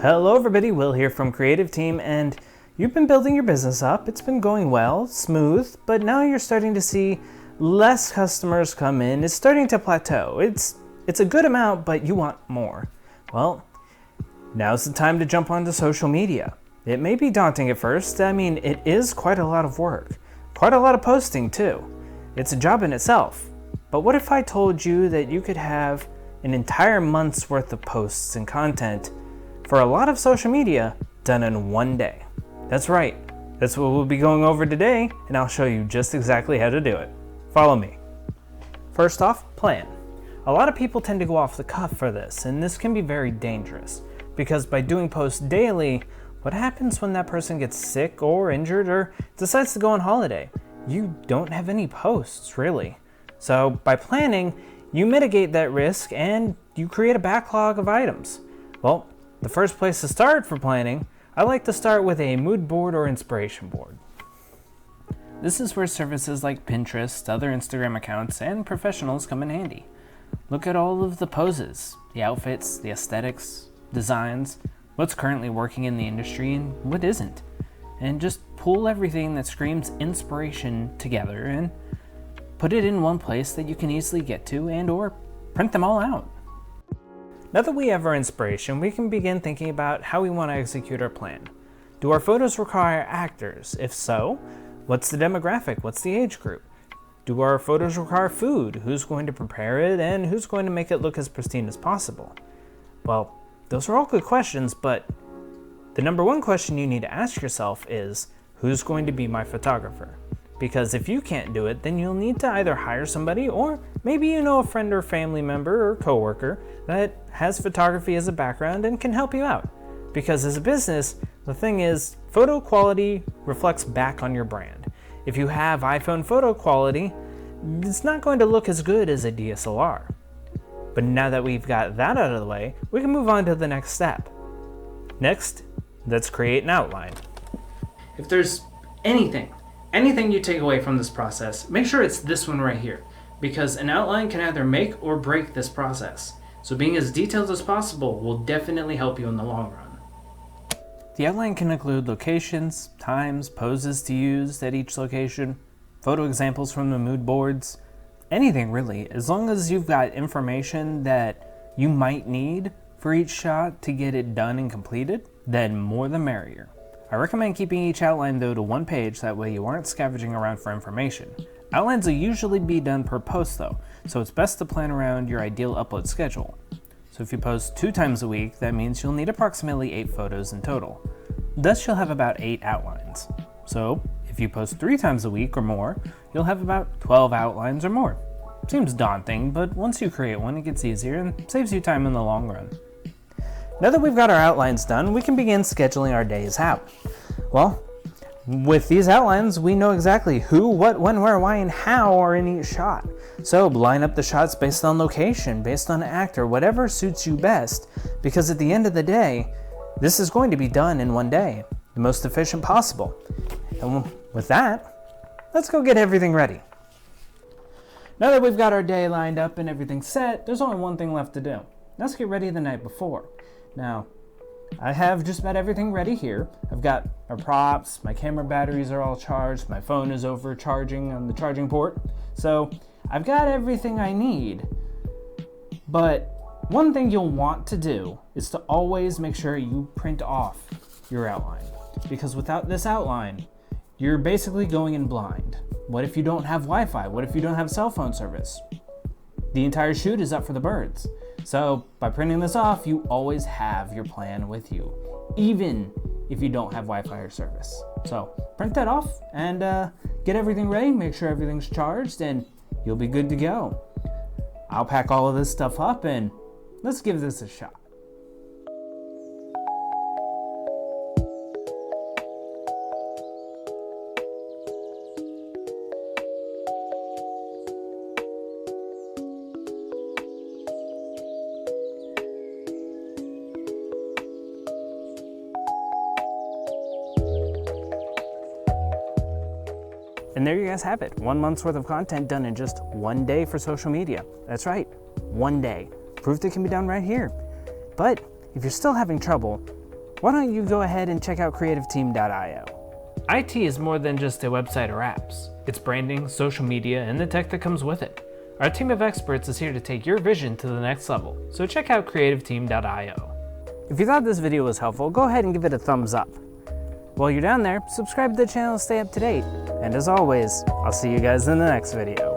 Hello everybody, Will here from CreativeTeam, and you've been building your business up. It's been going well, smooth, but now you're starting to see less customers come in. It's starting to plateau. It's a good amount, but you want more. Well, now's the time to jump onto social media. It may be daunting at first. I mean, it is quite a lot of work. Quite a lot of posting too. It's a job in itself. But what if I told you that you could have an entire month's worth of posts and content for a lot of social media done in one day? That's right. That's what we'll be going over today, and I'll show you just exactly how to do it. Follow me. First off, plan. A lot of people tend to go off the cuff for this, and this can be very dangerous because by doing posts daily, what happens when that person gets sick or injured or decides to go on holiday? You don't have any posts, really. So by planning, you mitigate that risk and you create a backlog of items. Well, the first place to start for planning, I like to start with a mood board or inspiration board. This is where services like Pinterest, other Instagram accounts, and professionals come in handy. Look at all of the poses, the outfits, the aesthetics, designs, what's currently working in the industry and what isn't. And just pull everything that screams inspiration together and put it in one place that you can easily get to and or print them all out. Now that we have our inspiration, we can begin thinking about how we want to execute our plan. Do our photos require actors? If so, what's the demographic? What's the age group? Do our photos require food? Who's going to prepare it and who's going to make it look as pristine as possible? Well, those are all good questions, but the number one question you need to ask yourself is, who's going to be my photographer? Because if you can't do it, then you'll need to either hire somebody or maybe you know a friend or family member or coworker that has photography as a background and can help you out. Because as a business, the thing is, photo quality reflects back on your brand. If you have iPhone photo quality, it's not going to look as good as a DSLR. But now that we've got that out of the way, we can move on to the next step. Next, let's create an outline. If there's anything you take away from this process, make sure it's this one right here, because an outline can either make or break this process. So being as detailed as possible will definitely help you in the long run. The outline can include locations, times, poses to use at each location, photo examples from the mood boards, anything really, as long as you've got information that you might need for each shot to get it done and completed, then more the merrier. I recommend keeping each outline though to one page, that way you aren't scavenging around for information. Outlines will usually be done per post though, so it's best to plan around your ideal upload schedule. So if you post 2 times a week, that means you'll need approximately 8 photos in total. Thus you'll have about 8 outlines. So if you post 3 times a week or more, you'll have about 12 outlines or more. Seems daunting, but once you create one, it gets easier and saves you time in the long run. Now that we've got our outlines done, we can begin scheduling our days out. Well, with these outlines, we know exactly who, what, when, where, why, and how are in each shot. So line up the shots based on location, based on actor, whatever suits you best, because at the end of the day, this is going to be done in one day, the most efficient possible. And with that, let's go get everything ready. Now that we've got our day lined up and everything set, there's only one thing left to do. Let's get ready the night before. Now, I have just about everything ready here. I've got my props, my camera batteries are all charged, my phone is overcharging on the charging port. So I've got everything I need. But one thing you'll want to do is to always make sure you print off your outline. Because without this outline, you're basically going in blind. What if you don't have Wi-Fi? What if you don't have cell phone service? The entire shoot is up for the birds. So by printing this off, you always have your plan with you, even if you don't have Wi-Fi or service. So print that off and get everything ready, make sure everything's charged, and you'll be good to go. I'll pack all of this stuff up and let's give this a shot. And there you guys have it, 1 month's worth of content done in just one day for social media. That's right, one day. Proof that can be done right here. But if you're still having trouble, why don't you go ahead and check out CreativeTeam.io. IT is more than just a website or apps. It's branding, social media, and the tech that comes with it. Our team of experts is here to take your vision to the next level, so check out CreativeTeam.io. If you thought this video was helpful, go ahead and give it a thumbs up. While you're down there, subscribe to the channel to stay up to date. And as always, I'll see you guys in the next video.